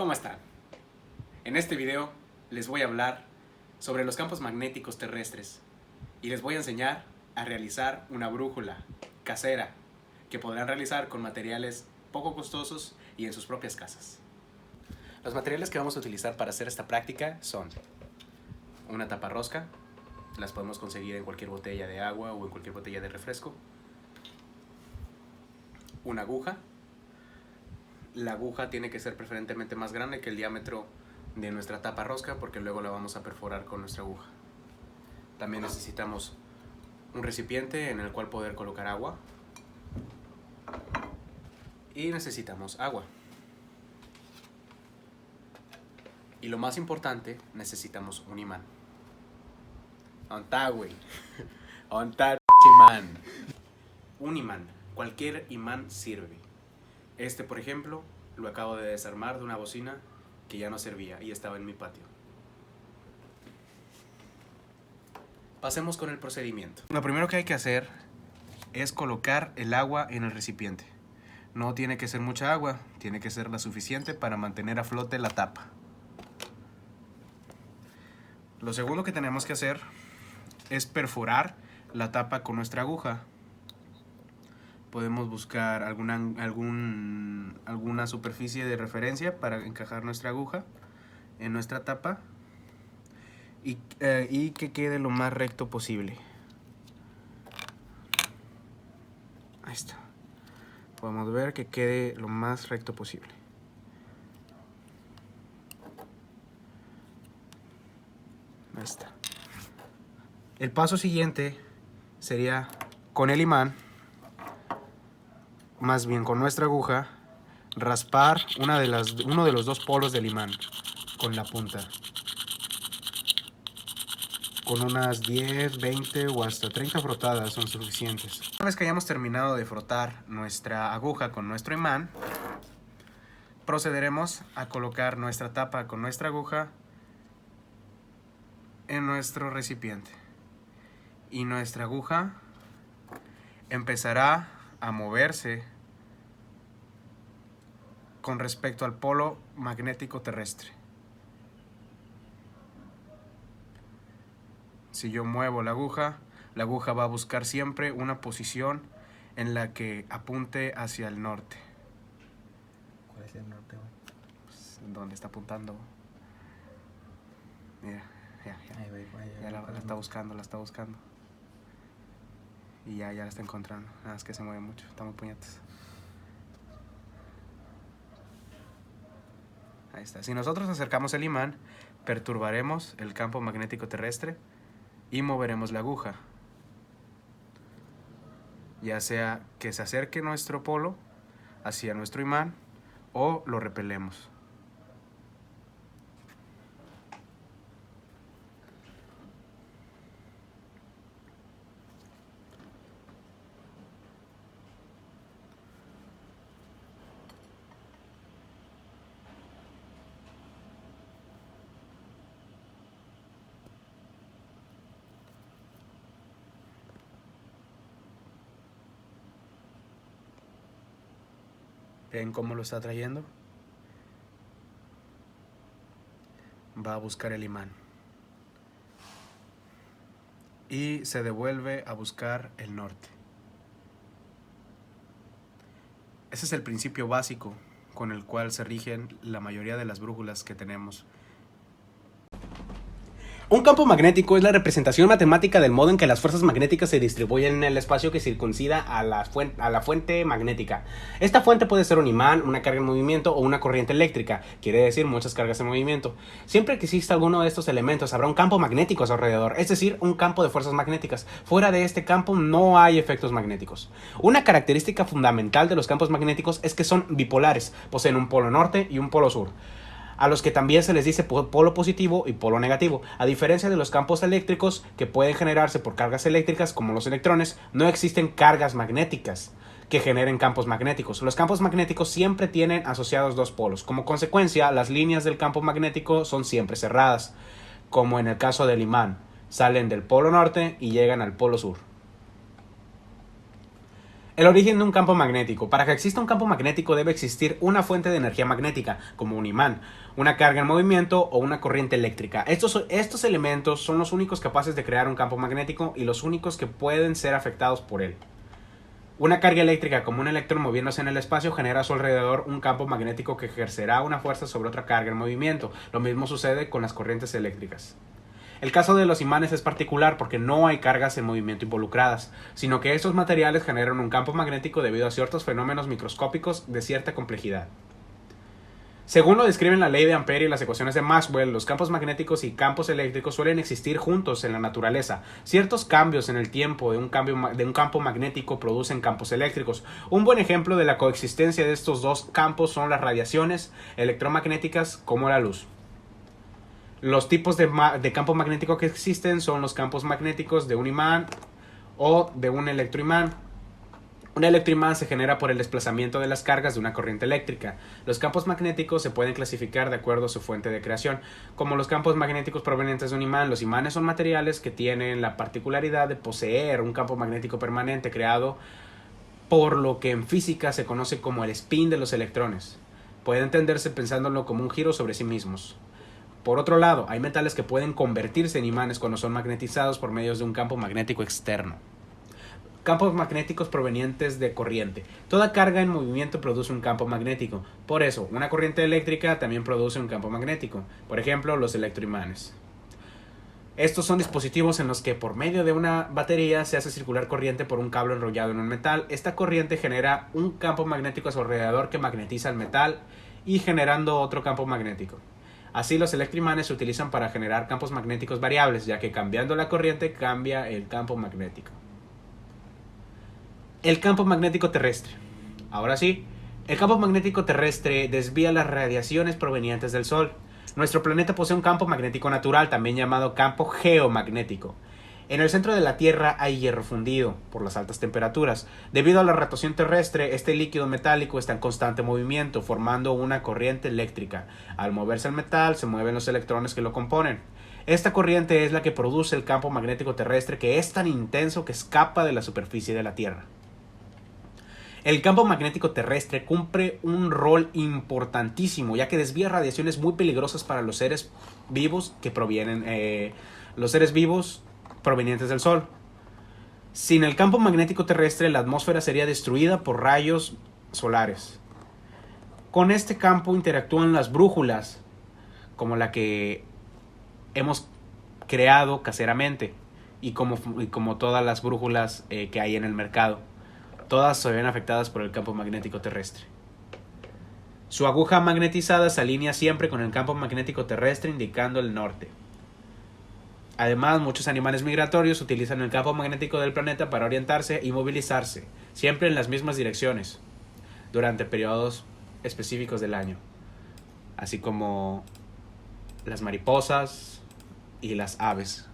¿Cómo están? En este video les voy a hablar sobre los campos magnéticos terrestres y les voy a enseñar a realizar una brújula casera que podrán realizar con materiales poco costosos y en sus propias casas. Los materiales que vamos a utilizar para hacer esta práctica son una taparrosca, las podemos conseguir en cualquier botella de agua o en cualquier botella de refresco, una aguja. La aguja tiene que ser preferentemente más grande que el diámetro de nuestra tapa rosca porque luego la vamos a perforar con nuestra aguja. También necesitamos un recipiente en el cual poder colocar agua y necesitamos agua. Y lo más importante, necesitamos un imán. ¡Ontá, güey! ¡Ontá, imán! Un imán. Cualquier imán sirve. Este, por ejemplo, lo acabo de desarmar de una bocina que ya no servía y estaba en mi patio. Pasemos con el procedimiento. Lo primero que hay que hacer es colocar el agua en el recipiente. No tiene que ser mucha agua, tiene que ser la suficiente para mantener a flote la tapa. Lo segundo que tenemos que hacer es perforar la tapa con nuestra aguja. Podemos buscar alguna superficie de referencia para encajar nuestra aguja en nuestra tapa y que quede lo más recto posible. Ahí está. Podemos ver que quede lo más recto posible. Ahí está. El paso siguiente sería con el imán, más bien con nuestra aguja, raspar uno de los dos polos del imán con la punta. Con unas 10, 20 o hasta 30 frotadas son suficientes. Una vez que hayamos terminado de frotar nuestra aguja con nuestro imán, procederemos a colocar nuestra tapa con nuestra aguja en nuestro recipiente. Y nuestra aguja empezará a moverse con respecto al polo magnético terrestre. Si yo muevo la aguja va a buscar siempre una posición en la que apunte hacia el norte. ¿Cuál es el norte, güey? Pues, ¿dónde está apuntando? Mira, ya la está buscando, Y ya la está encontrando. Nada más que se mueve mucho, está muy puñetas. Ahí está. Si nosotros acercamos el imán, perturbaremos el campo magnético terrestre y moveremos la aguja. Ya sea que se acerque nuestro polo hacia nuestro imán o lo repelemos. ¿Ven cómo lo está trayendo? Va a buscar el imán. Y se devuelve a buscar el norte. Ese es el principio básico con el cual se rigen la mayoría de las brújulas que tenemos. Un campo magnético es la representación matemática del modo en que las fuerzas magnéticas se distribuyen en el espacio que circuncida a la fuente magnética. Esta fuente puede ser un imán, una carga en movimiento o una corriente eléctrica, quiere decir muchas cargas en movimiento. Siempre que exista alguno de estos elementos habrá un campo magnético a su alrededor, es decir, un campo de fuerzas magnéticas. Fuera de este campo no hay efectos magnéticos. Una característica fundamental de los campos magnéticos es que son bipolares, poseen un polo norte y un polo sur, a los que también se les dice polo positivo y polo negativo. A diferencia de los campos eléctricos que pueden generarse por cargas eléctricas como los electrones, no existen cargas magnéticas que generen campos magnéticos. Los campos magnéticos siempre tienen asociados dos polos. Como consecuencia, las líneas del campo magnético son siempre cerradas, como en el caso del imán. Salen del polo norte y llegan al polo sur. El origen de un campo magnético. Para que exista un campo magnético debe existir una fuente de energía magnética, como un imán, una carga en movimiento o una corriente eléctrica. Estos elementos son los únicos capaces de crear un campo magnético y los únicos que pueden ser afectados por él. Una carga eléctrica, como un electrón moviéndose en el espacio, genera a su alrededor un campo magnético que ejercerá una fuerza sobre otra carga en movimiento. Lo mismo sucede con las corrientes eléctricas. El caso de los imanes es particular porque no hay cargas en movimiento involucradas, sino que estos materiales generan un campo magnético debido a ciertos fenómenos microscópicos de cierta complejidad. Según lo describen la ley de Ampère y las ecuaciones de Maxwell, los campos magnéticos y campos eléctricos suelen existir juntos en la naturaleza. Ciertos cambios en el tiempo de un campo magnético producen campos eléctricos. Un buen ejemplo de la coexistencia de estos dos campos son las radiaciones electromagnéticas como la luz. Los tipos de campo magnético que existen son los campos magnéticos de un imán o de un electroimán. Un electroimán se genera por el desplazamiento de las cargas de una corriente eléctrica. Los campos magnéticos se pueden clasificar de acuerdo a su fuente de creación. Como los campos magnéticos provenientes de un imán, los imanes son materiales que tienen la particularidad de poseer un campo magnético permanente creado por lo que en física se conoce como el spin de los electrones. Puede entenderse pensándolo como un giro sobre sí mismos. Por otro lado, hay metales que pueden convertirse en imanes cuando son magnetizados por medio de un campo magnético externo. Campos magnéticos provenientes de corriente. Toda carga en movimiento produce un campo magnético. Por eso, una corriente eléctrica también produce un campo magnético. Por ejemplo, los electroimanes. Estos son dispositivos en los que por medio de una batería se hace circular corriente por un cable enrollado en un metal. Esta corriente genera un campo magnético a su alrededor que magnetiza el metal y generando otro campo magnético. Así, los electroimanes se utilizan para generar campos magnéticos variables, ya que cambiando la corriente cambia el campo magnético. El campo magnético terrestre. Ahora sí, el campo magnético terrestre desvía las radiaciones provenientes del Sol. Nuestro planeta posee un campo magnético natural, también llamado campo geomagnético. En el centro de la Tierra hay hierro fundido por las altas temperaturas. Debido a la rotación terrestre, este líquido metálico está en constante movimiento, formando una corriente eléctrica. Al moverse el metal, se mueven los electrones que lo componen. Esta corriente es la que produce el campo magnético terrestre, que es tan intenso que escapa de la superficie de la Tierra. El campo magnético terrestre cumple un rol importantísimo, ya que desvía radiaciones muy peligrosas para los seres vivos provenientes del Sol. Sin el campo magnético terrestre, la atmósfera sería destruida por rayos solares. Con este campo interactúan las brújulas, como la que hemos creado caseramente, y como todas las brújulas que hay en el mercado. Todas se ven afectadas por el campo magnético terrestre. Su aguja magnetizada se alinea siempre con el campo magnético terrestre, indicando el norte. Además, muchos animales migratorios utilizan el campo magnético del planeta para orientarse y movilizarse, siempre en las mismas direcciones, durante periodos específicos del año, así como las mariposas y las aves.